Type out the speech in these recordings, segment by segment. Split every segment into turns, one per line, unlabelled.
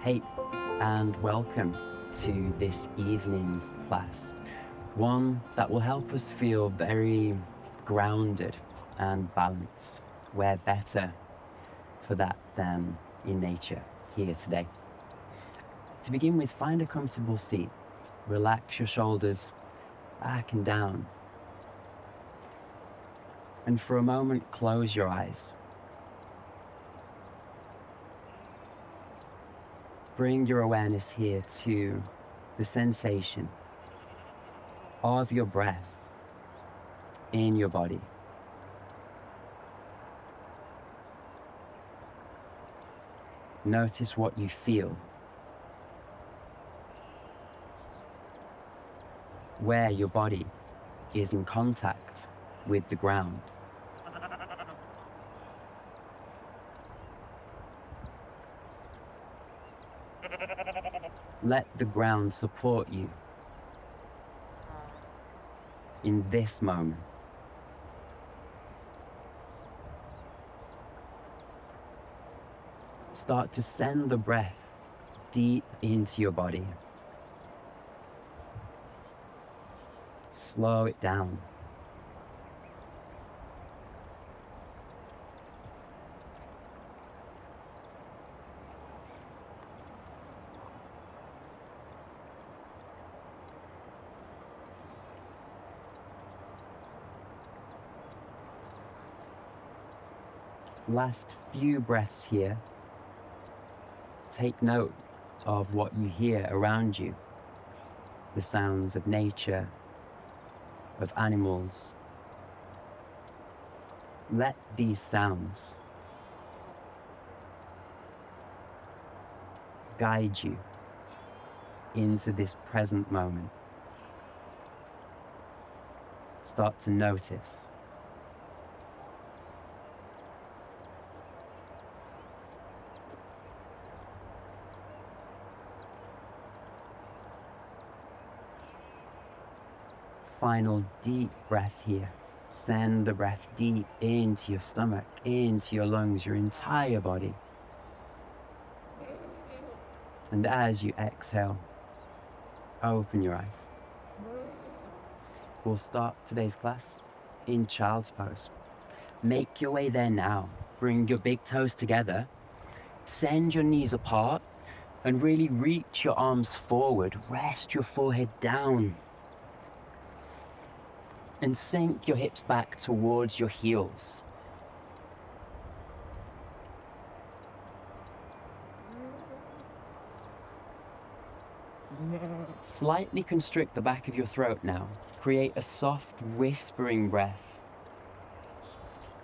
Hey, and welcome to this evening's class. One that will help us feel very grounded and balanced. Where better for that than in nature here today. To begin with, find a comfortable seat. Relax your shoulders back and down. And for a moment, close your eyes. Bring your awareness here to the sensation of your breath in your body. Notice what you feel, where your body is in contact with the ground. Let the ground support you in this moment. Start to send the breath deep into your body. Slow it down. Last few breaths here. Take note of what you hear around you. The sounds of nature, of animals. Let these sounds guide you into this present moment. Start to notice. Final deep breath here. Send the breath deep into your stomach, into your lungs, your entire body. And as you exhale, open your eyes. We'll start today's class in child's pose. Make your way there now. Bring your big toes together. Send your knees apart and really reach your arms forward. Rest your forehead down. And sink your hips back towards your heels. Slightly constrict the back of your throat now. Create a soft, whispering breath.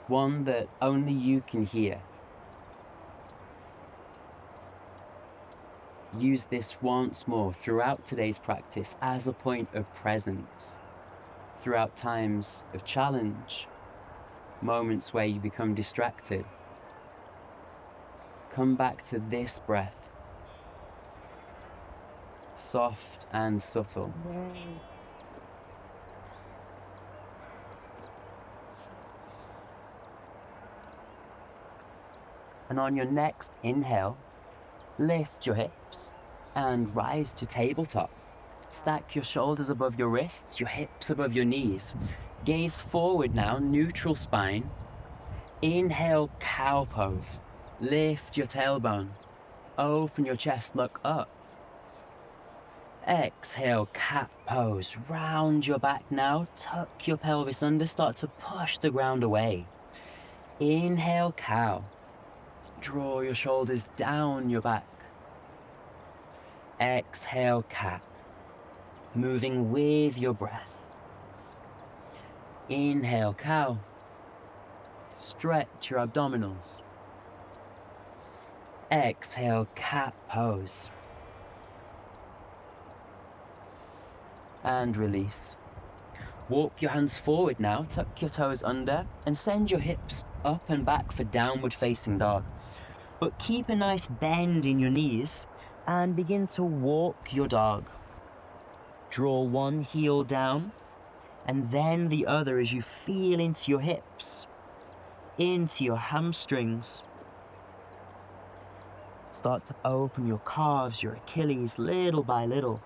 One that only you can hear. Use this once more throughout today's practice as a point of presence. Throughout times of challenge, moments where you become distracted, come back to this breath, soft and subtle. And on your next inhale, lift your hips and rise to tabletop. Stack your shoulders above your wrists, your hips above your knees. Gaze forward now, neutral spine. Inhale, cow pose. Lift your tailbone. Open your chest, look up. Exhale, cat pose. Round your back now. Tuck your pelvis under. Start to push the ground away. Inhale, cow. Draw your shoulders down your back. Exhale, cat. Moving with your breath. Inhale, cow. Stretch your abdominals. Exhale, cat pose. And release. Walk your hands forward now, tuck your toes under, and send your hips up and back for downward facing dog. But keep a nice bend in your knees and begin to walk your dog. Draw one heel down and then the other as you feel into your hips, into your hamstrings.
Start to open your calves, your Achilles, little by little.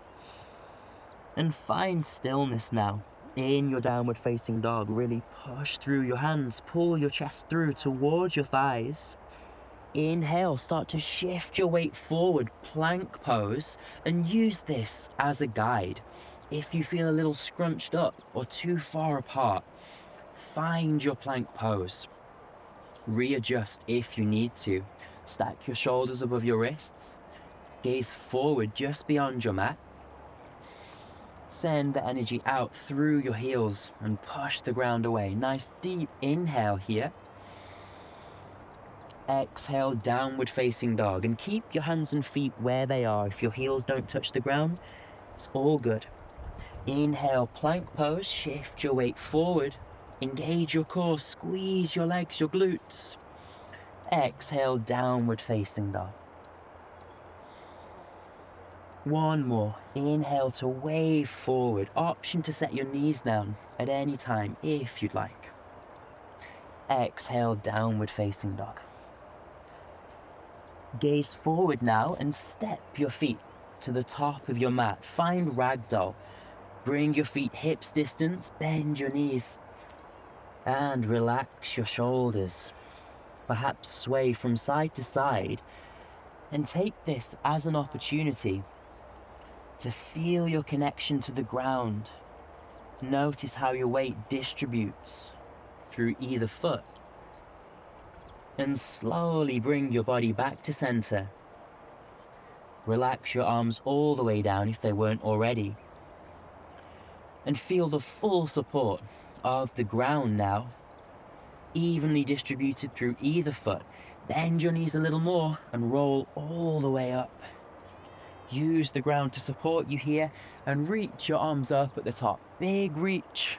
And find stillness now. In your downward facing dog, really push through your hands, pull your chest through towards your thighs. Inhale, start to shift your weight forward, plank pose, and use this as a guide. If you feel a little scrunched up or too far apart, find your plank pose. Readjust if you need to. Stack your shoulders above your wrists, gaze forward just beyond your mat. Send the energy out through your heels and push the ground away. Nice deep inhale here. Exhale, downward facing dog, and keep your hands and feet where they are. If your heels don't touch the ground, it's all good. Inhale, plank pose, shift your weight forward. Engage your core, squeeze your legs, your glutes. Exhale, downward facing dog. One more. Inhale to wave forward. Option to set your knees down at any time if you'd like. Exhale, downward facing dog. Gaze forward now and step your feet to the top of your mat. Find ragdoll. Bring your feet hips distance, bend your knees, and relax your shoulders. Perhaps sway from side to side, and take this as an opportunity to feel your connection to the ground. Notice how your weight distributes through either foot. And slowly bring your body back to center. Relax your arms all the way down if they weren't already. And feel the full support of the ground now, evenly distributed through either foot. Bend your knees a little more and roll all the way up. Use the ground to support you here and reach your arms up at the top. Big reach.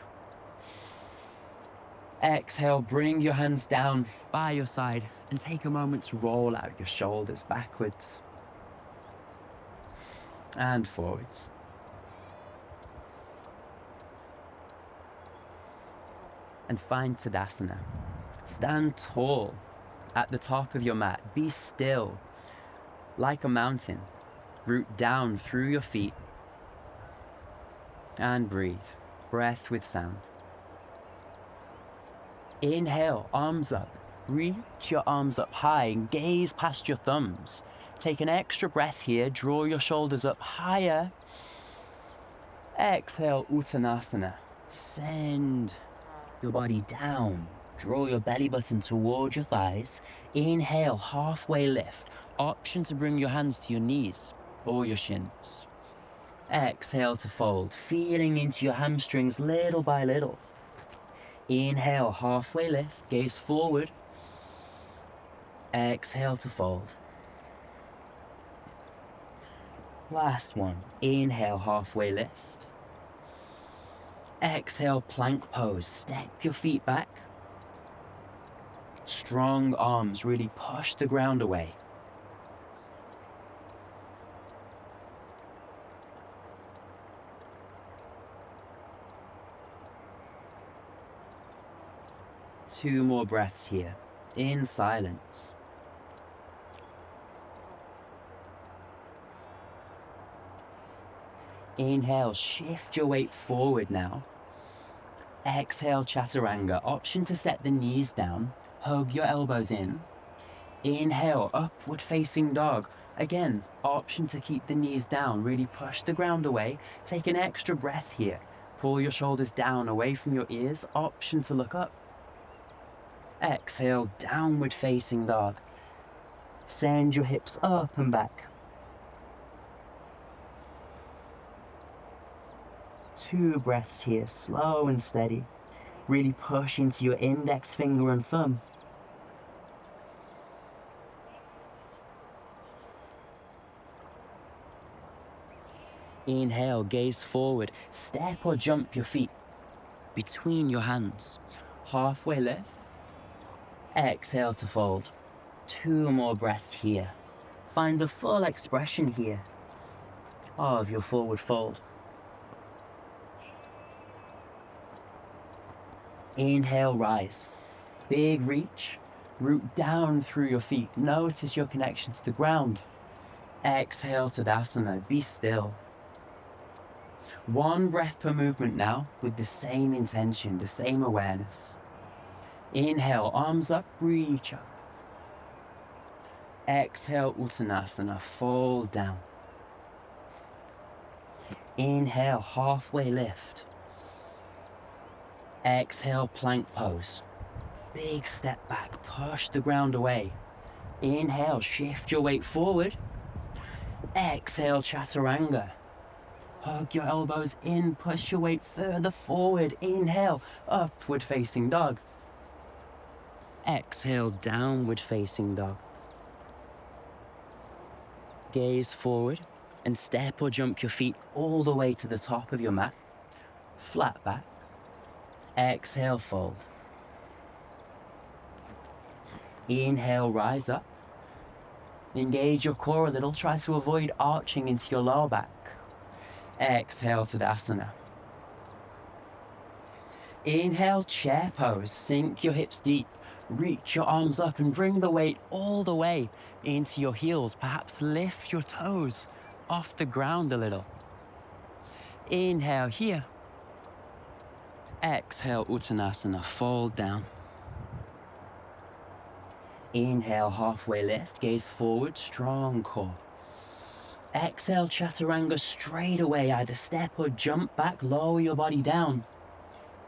Exhale, bring your hands down by your side and take a moment to roll out your shoulders backwards and forwards. And find Tadasana. Stand tall at the top of your mat. Be still like a mountain. Root down through your feet and breathe. Breath with sound. Inhale, arms up. Reach your arms up high and gaze past your thumbs. Take an extra breath here. Draw your shoulders up higher. Exhale, Uttanasana. Send your body down. Draw your belly button towards your thighs. Inhale, halfway lift. Option to bring your hands to your knees or your shins. Exhale to fold, feeling into your hamstrings little by little. Inhale, halfway lift, gaze forward. Exhale to fold. Last one. Inhale, halfway lift. Exhale, plank pose. Step your feet back. Strong arms, really push the ground away. Two more breaths here, in silence. Inhale, shift your weight forward now. Exhale, Chaturanga. Option to set the knees down, hug your elbows in. Inhale, upward facing dog. Again, option to keep the knees down, really push the ground away. Take an extra breath here. Pull your shoulders down away from your ears, option to look up. Exhale, downward facing dog. Send your hips up and back. Two breaths here, slow and steady. Really push into your index finger and thumb. Inhale, gaze forward. Step or jump your feet between your hands. Halfway lift. Exhale to fold. Two more breaths here. Find the full expression here of your forward fold. Inhale, rise. Big reach.
Root down through your feet. Notice your connection to the ground. Exhale, Tadasana. Be still. One breath per movement now, with the same intention, the same awareness. Inhale, arms up, reach up. Exhale, Uttanasana, fold down. Inhale, halfway lift. Exhale, plank pose. Big step back, push the ground away. Inhale, shift your weight forward. Exhale, Chaturanga. Hug your elbows in, push your weight further forward. Inhale, upward facing dog. Exhale, downward facing dog. Gaze forward and step or jump your feet all the way to the top of your mat. Flat back. Exhale, fold. Inhale, rise up. Engage your core a little. Try to avoid arching into your lower back. Exhale, Tadasana. Inhale, chair pose. Sink your hips deep. Reach your arms up and bring the weight all the way into your heels. Perhaps lift your toes off the ground a little. Inhale here. Exhale, Uttanasana, fold down. Inhale, halfway lift, gaze forward, strong core. Exhale, Chaturanga, straight away, either step or jump back, lower your body down.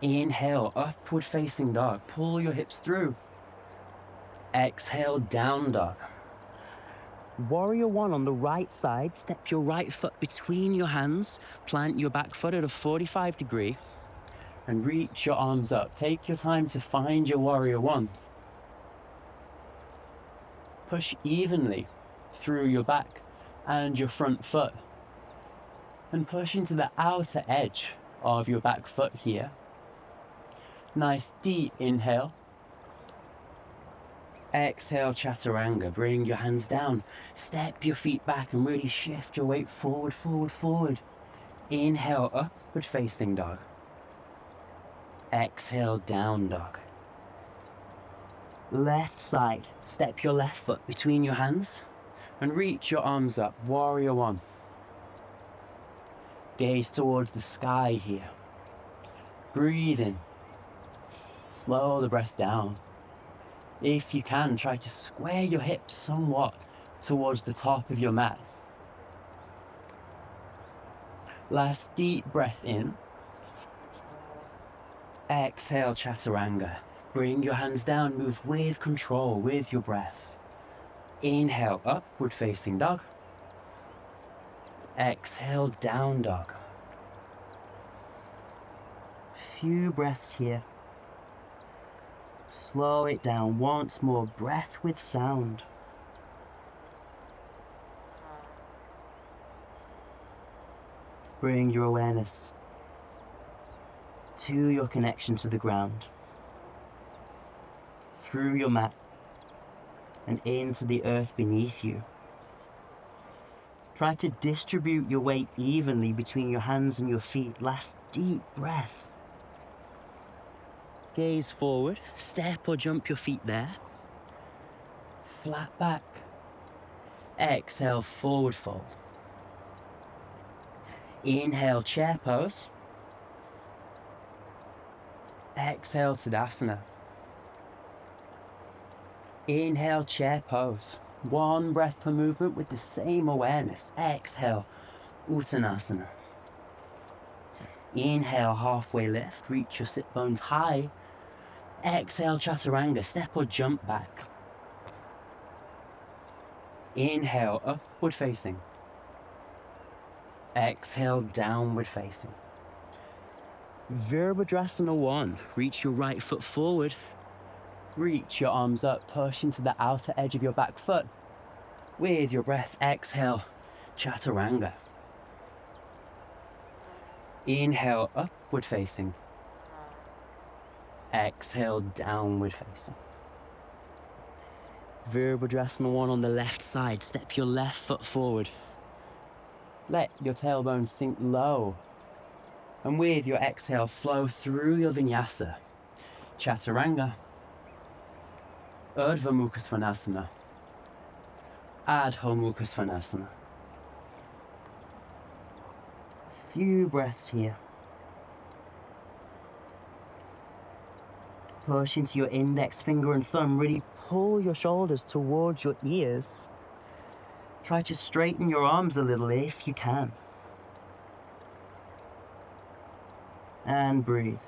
Inhale, upward facing dog, pull your hips through. Exhale, down dog. Warrior one on the right side, step your right foot between your hands, plant your back foot at a 45 degree, and reach your arms up. Take your time to find your warrior one. Push evenly through your back and your front foot, and push into the outer edge of your back foot here. Nice deep inhale. Exhale, Chaturanga. Bring your hands down. Step your feet back and really shift your weight forward, forward, forward. Inhale, upward facing dog. Exhale, down dog. Left side. Step your left foot between your hands and reach your arms up. Warrior one. Gaze towards the sky here. Breathe in. Slow the breath down. If you can, try to square your hips somewhat towards the top of your mat. Last deep breath in. Exhale, Chaturanga. Bring your hands down, move with control, with your breath. Inhale, upward facing dog. Exhale, down dog. Few breaths here. Slow it down once more, breath with sound. Bring your awareness to your connection to the ground, through your mat and into the earth beneath you. Try to distribute your weight evenly between your hands and your feet. Last deep breath. Gaze forward, step or jump your feet there. Flat back. Exhale, forward fold. Inhale, chair pose. Exhale, Tadasana. Inhale, chair pose. One breath per movement with the same awareness. Exhale, Uttanasana. Inhale, halfway lift. Reach your sit bones high. Exhale, Chaturanga. Step or jump back. Inhale, upward facing. Exhale, downward facing. Virabhadrasana 1. Reach your right foot forward. Reach your arms up, push into the outer edge of your back foot. With your breath, exhale, Chaturanga. Inhale, upward facing. Exhale, downward facing. Virabhadrasana 1 on the left side. Step your left foot forward. Let your tailbone sink low. And with your exhale, flow through your Vinyasa. Chaturanga. Urdhva Mukha Svanasana. Adho Mukha Svanasana.
Few breaths here. Push into your index finger and thumb. Really pull your shoulders towards your ears. Try to straighten your arms a little if you can. And breathe.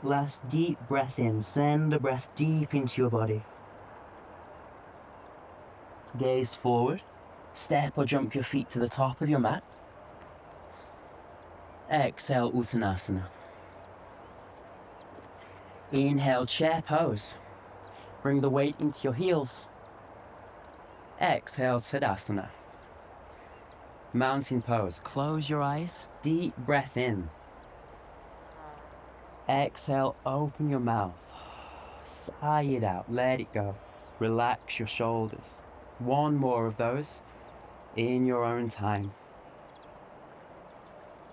Last deep breath in. Send the breath deep into your body. Gaze forward. Step or jump your feet to the top of your mat. Exhale, Uttanasana. Inhale, chair pose. Bring the weight into your heels. Exhale, Tadasana. Mountain pose. Close your eyes. Deep breath in. Exhale, open your mouth. Sigh it out. Let it go. Relax your shoulders. One more of those in your own time.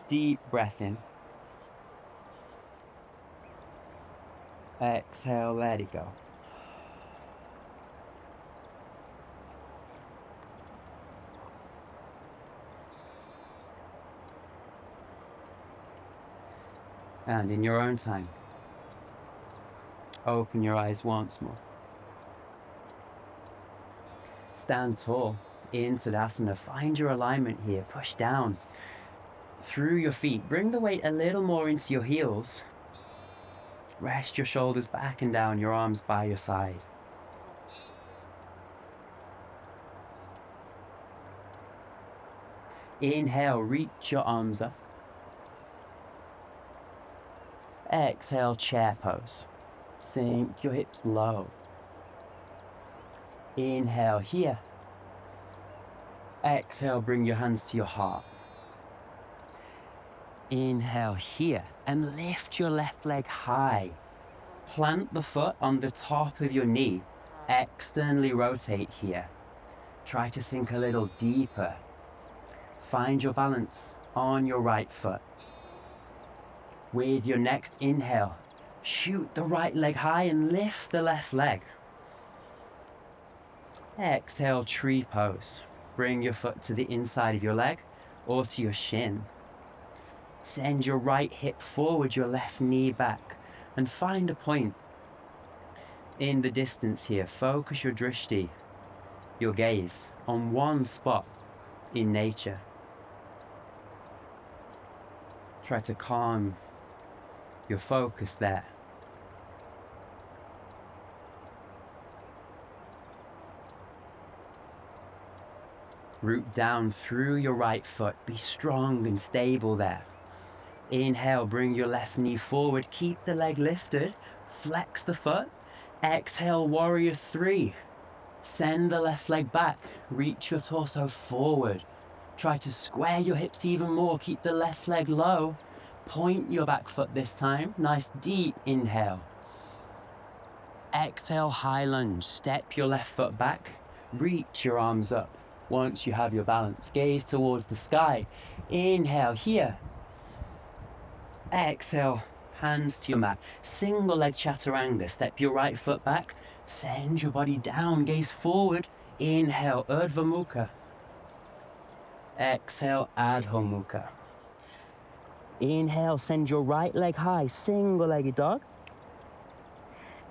Deep breath in. Exhale, let it go. And in your own time, open your eyes once more. Stand tall in Tadasana. Find your alignment here. Push down through your feet. Bring the weight a little more into your heels. Rest your shoulders back and down, your arms by your side. Inhale, reach your arms up. Exhale, chair pose. Sink your hips low. Inhale here. Exhale, bring your hands to your heart. Inhale here and lift your left leg high. Plant the foot on the top of your knee. Externally rotate here. Try to sink a little deeper. Find your balance on your right foot. With your next inhale, shoot the right leg high and lift the left leg. Exhale, tree pose. Bring your foot to the inside of your leg or to your shin. Send your right hip forward, your left knee back, and find a point in the distance here. Focus your drishti, your gaze, on one spot in nature. Try to calm your focus there. Root down through your right foot. Be strong and stable there. Inhale, bring your left knee forward. Keep the leg lifted. Flex the foot. Exhale, warrior three. Send the left leg back. Reach your torso forward. Try to square your hips even more. Keep the left leg low. Point your back foot this time. Nice deep inhale. Exhale, high lunge. Step your left foot back. Reach your arms up. Once you have your balance, gaze towards the sky. Inhale here. Exhale, hands to your mat. Single leg chaturanga. Step your right foot back. Send your body down. Gaze forward. Inhale, Urdhva Mukha. Exhale, Adho Mukha. Inhale, send your right leg high. Single-legged dog.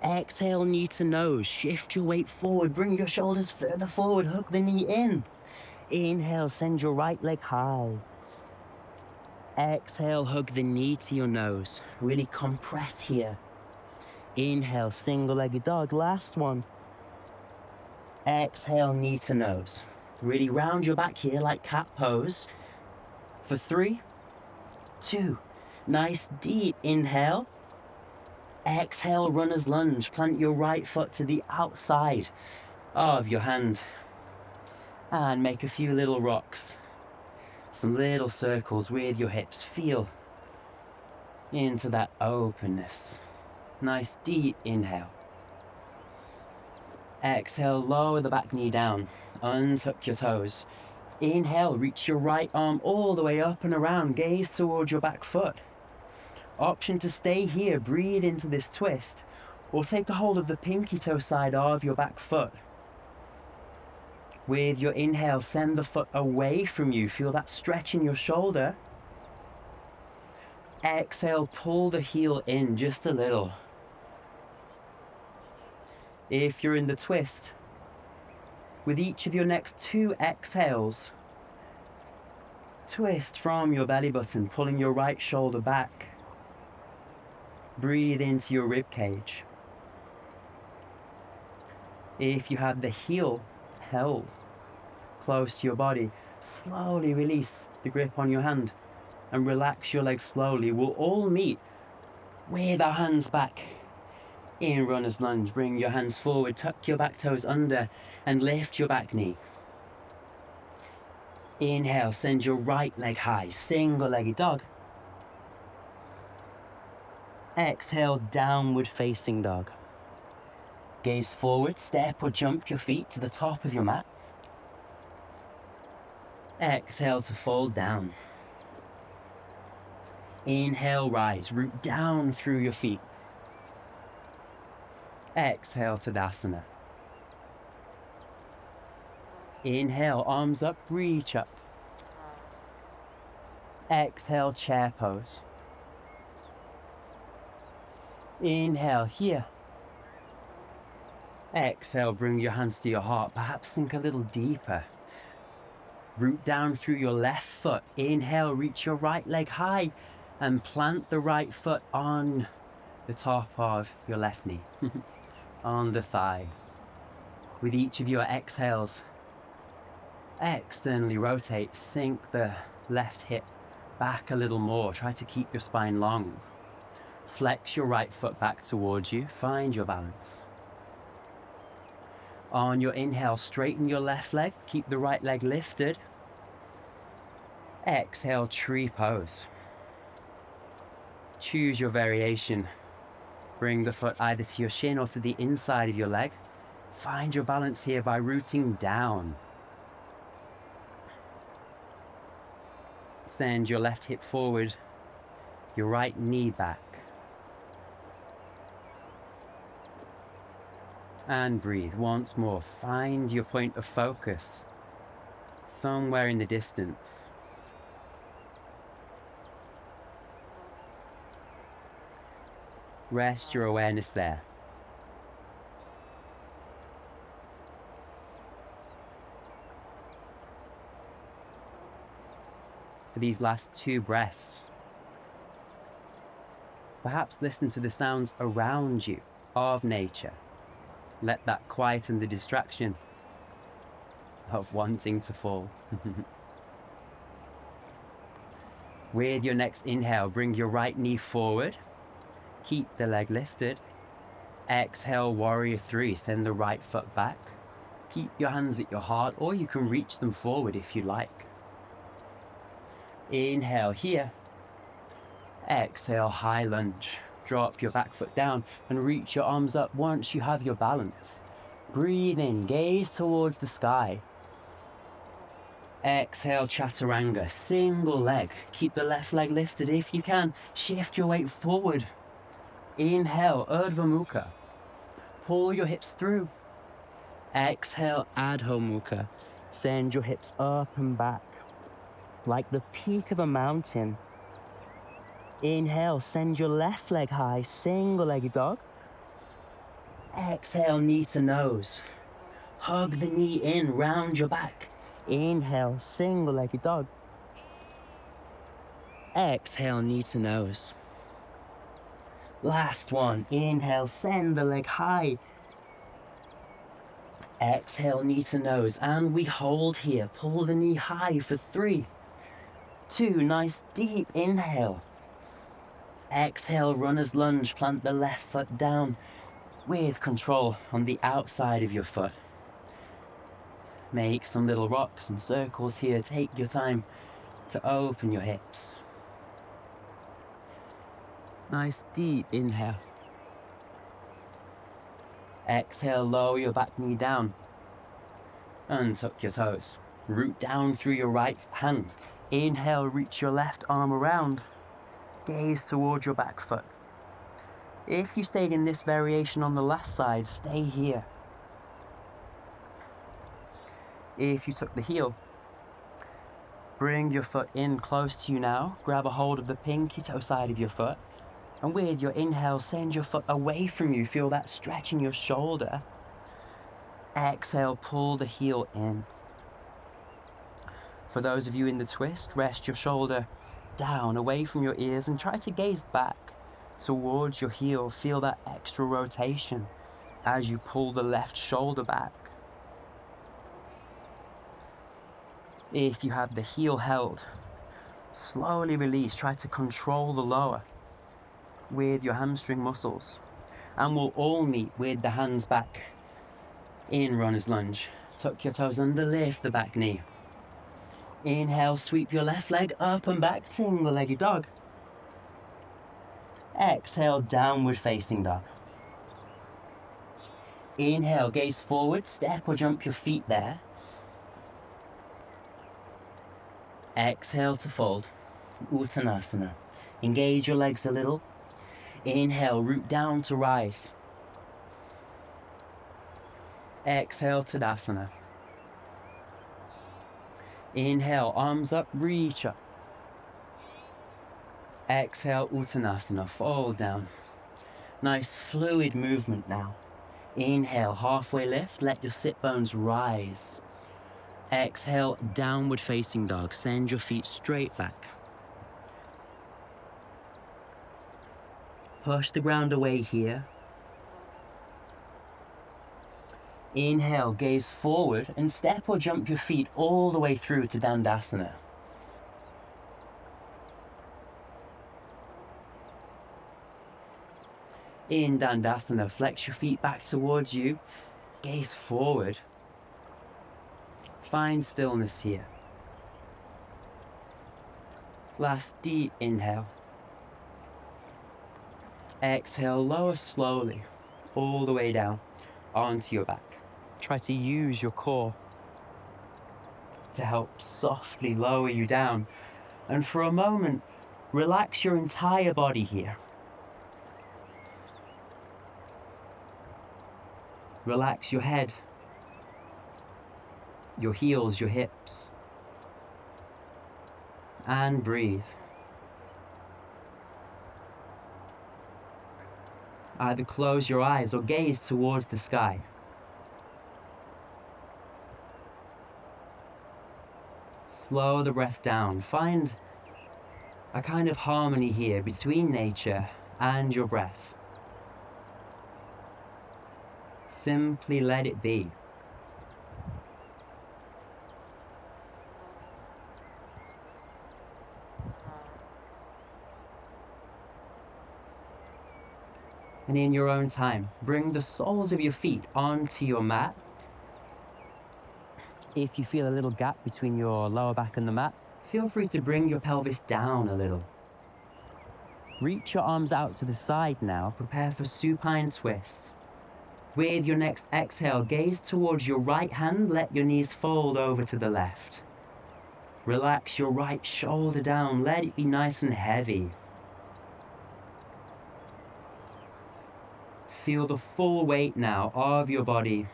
Exhale, knee to nose. Shift your weight forward. Bring your shoulders further forward. Hook the knee in. Inhale, send your right leg high. Exhale, hug the knee to your nose. Really compress here. Inhale, single-legged dog. Last one. Exhale, knee to nose. Really round your back here like cat pose. For 3, 2. Nice deep inhale. Exhale, runner's lunge. Plant your right foot to the outside of your hand. And make a few little rocks. Some little circles with your hips. Feel into that openness. Nice deep inhale. Exhale, lower the back knee down. Untuck your toes.
Inhale, reach your right arm all the way up and around, gaze towards your back foot. Option to stay here, breathe into this twist, or take a hold of the pinky toe side of your back foot. With your inhale, send the foot away from you. Feel that stretch in your shoulder. Exhale, pull the heel in just a little. If you're in the twist, with each of your next 2 exhales, twist from your belly button, pulling your right shoulder back. Breathe into your rib cage. If you have the heel held close to your body, slowly release the grip on your hand and relax your legs slowly. We'll all meet with our hands back in runner's lunge. Bring your hands forward, tuck your back toes under and lift your back knee. Inhale, send your right leg high, single-legged dog. Exhale, downward facing dog. Gaze forward, step or jump your feet to the top of your mat. Exhale to fold down. Inhale, rise, root down through your feet. Exhale, Tadasana. Inhale, arms up, reach up. Exhale, chair pose. Inhale, here. Exhale, bring your hands to your heart, perhaps sink a little deeper. Root down through your left foot. Inhale, reach your right leg high and plant the right foot on the top of your left knee, on the thigh. With each of your exhales, externally rotate, sink the left hip back a little more. Try to keep your spine long. Flex your right foot back towards you. Find your balance. On your inhale, straighten your left leg. Keep the right leg lifted. Exhale, tree pose. Choose your variation. Bring the foot either to your shin or to the inside of your leg. Find your balance here by rooting down. Send your left hip forward, your right knee back. And breathe once more. Find your point of focus somewhere in the distance. Rest your awareness there. For these last 2 breaths, perhaps listen to the sounds around you of nature. Let that quieten the distraction of wanting to fall. With your next inhale, bring your right knee forward. Keep the leg lifted. Exhale, warrior 3. Send the right foot back. Keep your hands at your heart, or you can reach them forward if you like. Inhale here. Exhale, high lunge. Drop your back foot down and reach your arms up once you have your balance. Breathe in, gaze towards the sky. Exhale, chaturanga, single leg. Keep the left leg lifted if you can. Shift your weight forward. Inhale, Urdhva Mukha. Pull your hips through. Exhale, Adho Mukha. Send your hips up and back, like the peak of a mountain. Inhale, send your left leg high, single-legged dog. Exhale, knee to nose. Hug the knee in, round your back. Inhale, single-legged dog. Exhale, knee to nose. Last one. Inhale, send the leg high. Exhale, knee to nose. And we hold here. Pull the knee high for 3, 2, nice deep inhale. Exhale, runner's lunge. Plant the left foot down with control on the outside of your foot. Make some little rocks and circles here. Take your time to open your hips. Nice deep inhale. Exhale, lower your back knee down. Untuck your toes. root down through your right hand. Inhale, reach your left arm around. Gaze towards your back foot. If you stayed in this variation on the last side, stay here. If you took the heel, bring your foot in close to you now. Grab a hold of the pinky toe side of your foot. And with your inhale, send your foot away from you. Feel that stretch in your shoulder. Exhale, pull the heel in. For those of you in the twist, rest your shoulder down, away from your ears, and try to gaze back towards your heel. Feel that extra rotation as you pull the left shoulder back. If you have the heel held, slowly release. Try to control the lower with your hamstring muscles. And we'll all meet with the hands back in runner's lunge. Tuck your toes under, lift the back knee. Inhale, sweep your left leg up and back, single-legged dog. Exhale, downward facing dog. Inhale, gaze forward, step or jump your feet there. Exhale to fold, Uttanasana. Engage your legs a little. Inhale, root down to rise. Exhale, Tadasana. Inhale, arms up, reach up. Exhale, Uttanasana, fold down. Nice fluid movement now. Inhale, halfway lift, let your sit bones rise. Exhale, downward facing dog. Send your feet straight back. Push the ground away here. Inhale, gaze forward and step or jump your feet all the way through to Dandasana. In Dandasana, flex your feet back towards you, gaze forward. Find stillness here. Last deep inhale. Exhale, lower slowly, all the way down onto your back. Try to use your core to help softly lower you down. And for a moment, relax your entire body here. Relax your head, your heels, your hips. And breathe. Either close your eyes or gaze towards the sky. Slow the breath down. Find a kind of harmony here between nature and your breath. Simply let it be. And in your own time, bring the soles of your feet onto your mat. If you feel a little gap between your lower back and the mat, feel free to bring your pelvis down a little. Reach your arms out to the side now. Prepare for supine twist. With your next exhale, gaze towards your right hand. Let your knees fold over to the left. Relax your right shoulder down. Let it be nice and heavy. Feel the full weight now of your body,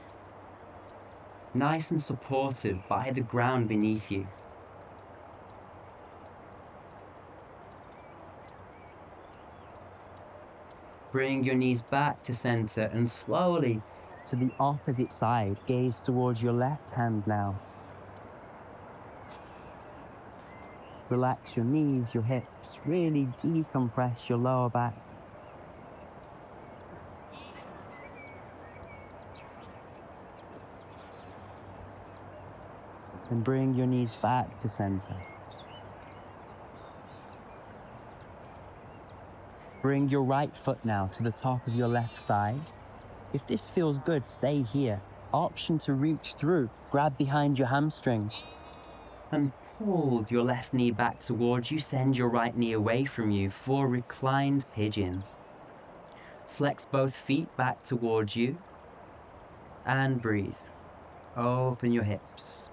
nice and supported by the ground beneath you. Bring your knees back to center and slowly to the opposite side. Gaze towards your left hand now. Relax your knees, your hips. Really decompress your lower back. And bring your knees back to center. Bring your right foot now to the top of your left thigh. If this feels good, stay here. Option to reach through. Grab behind your hamstring. And pull your left knee back towards you. Send your right knee away from you for reclined pigeon. Flex both feet back towards you. And breathe. Open your hips.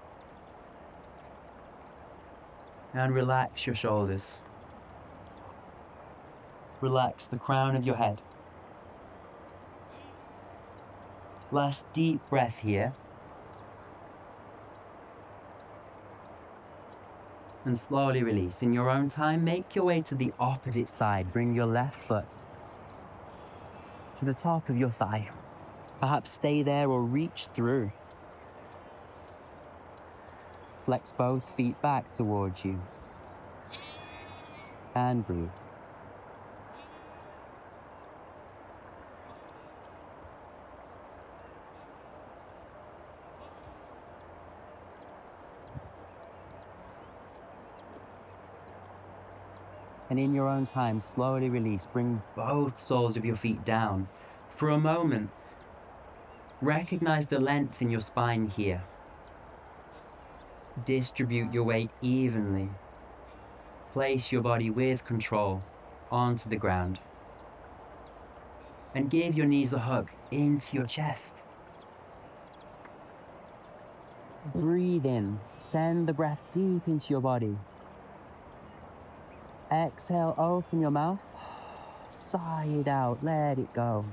And relax your shoulders. Relax the crown of your head. Last deep breath here. And slowly release. In your own time, make your way to the opposite side. Bring your left foot to the top of your thigh. Perhaps stay there or reach through. Flex both feet back towards you. And breathe. And in your own time, slowly release. Bring both soles of your feet down. For a moment, recognize the length in your spine here. Distribute your weight evenly. Place your body with control onto the ground. And give your knees a hug into your chest. Breathe in. Send the breath deep into your body. Exhale, open your mouth. Sigh it out, let it go.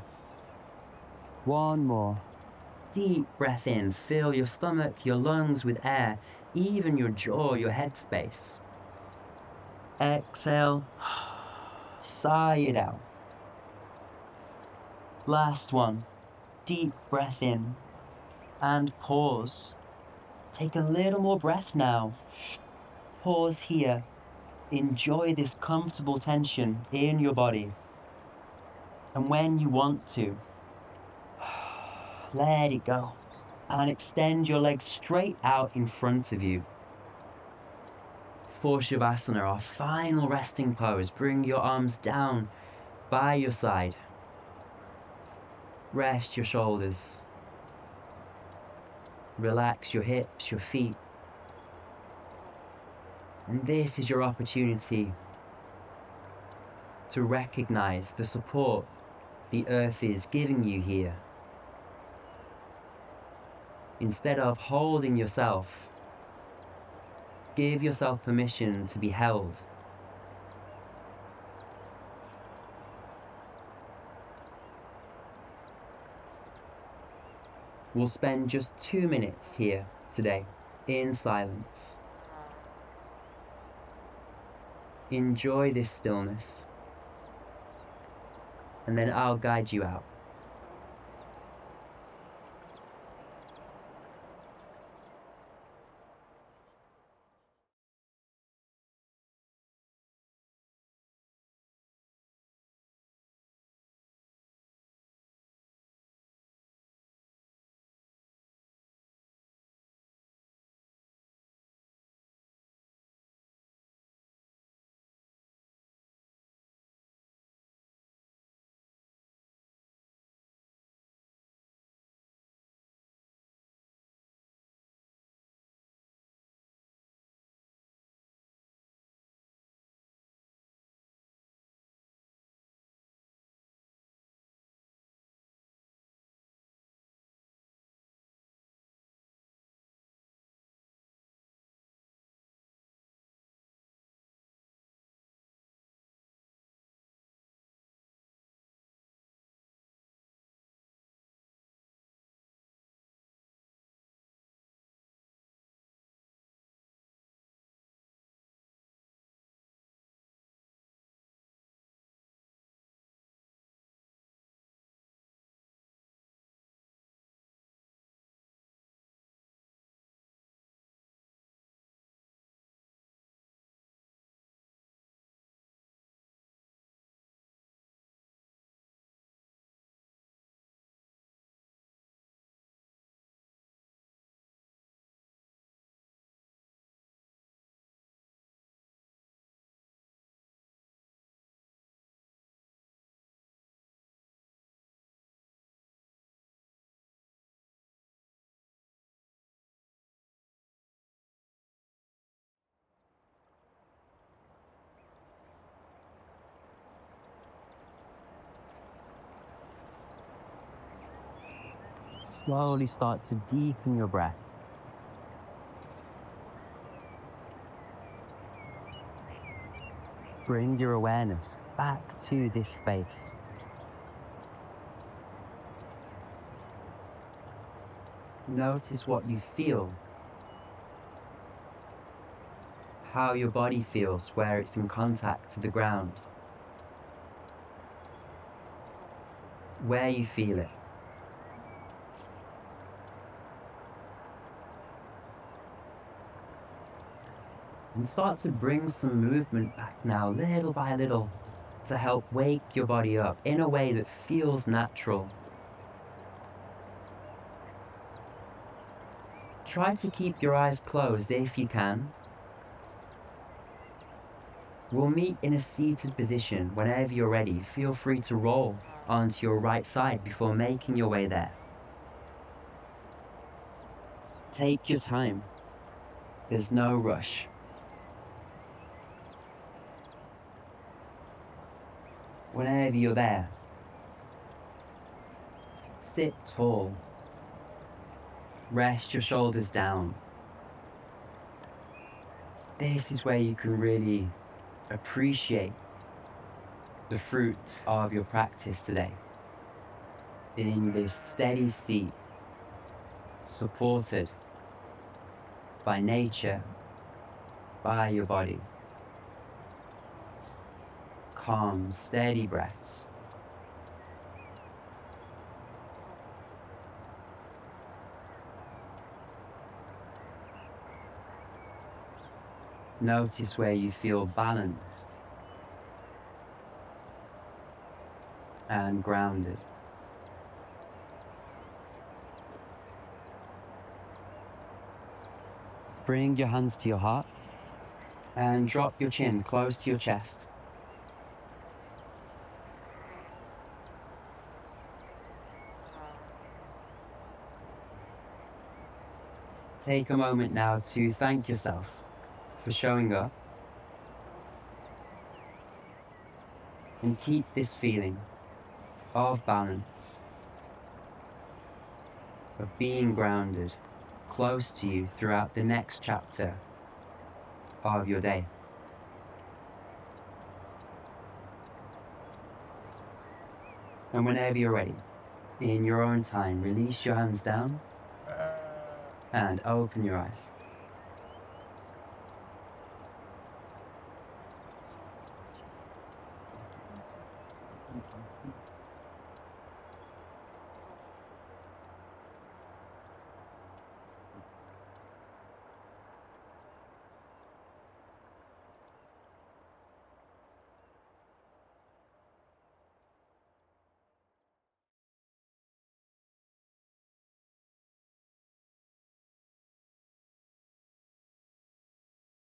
One more. Deep breath in. Fill your stomach, your lungs with air, even your jaw, your head space. Exhale. Sigh it out. Last one. Deep breath in. And pause. Take a little more breath now. Pause here. Enjoy this comfortable tension in your body. And when you want to, let it go. And extend your legs straight out in front of you. For Shavasana, our final resting pose. Bring your arms down by your side. Rest your shoulders. Relax your hips, your feet. And this is your opportunity to recognize the support the earth is giving you here. Instead of holding yourself, give yourself permission to be held. We'll spend just 2 minutes here today in silence. Enjoy this stillness, and then I'll guide you out. Slowly start to deepen your breath. bring your awareness back to this space. Notice what you feel, how your body feels where it's in contact to the ground, where you feel it. And start to bring some movement back now, little by little, to help wake your body up in a way that feels natural. Try to keep your eyes closed if you can. We'll meet in a seated position. Whenever you're ready, feel free to roll onto your right side before making your way there. Take your time. There's no rush. Whenever you're there, sit tall. Rest your shoulders down. This is where you can really appreciate the fruits of your practice today. In this steady seat, supported by nature, by your body. Calm, steady breaths. Notice where you feel balanced and grounded. Bring your hands to your heart and drop your chin close to your chest. Take a moment now to thank yourself for showing up, and keep this feeling of balance, of being grounded, close to you throughout the next chapter of your day. And whenever you're ready, in your own time, release your hands down and open your eyes.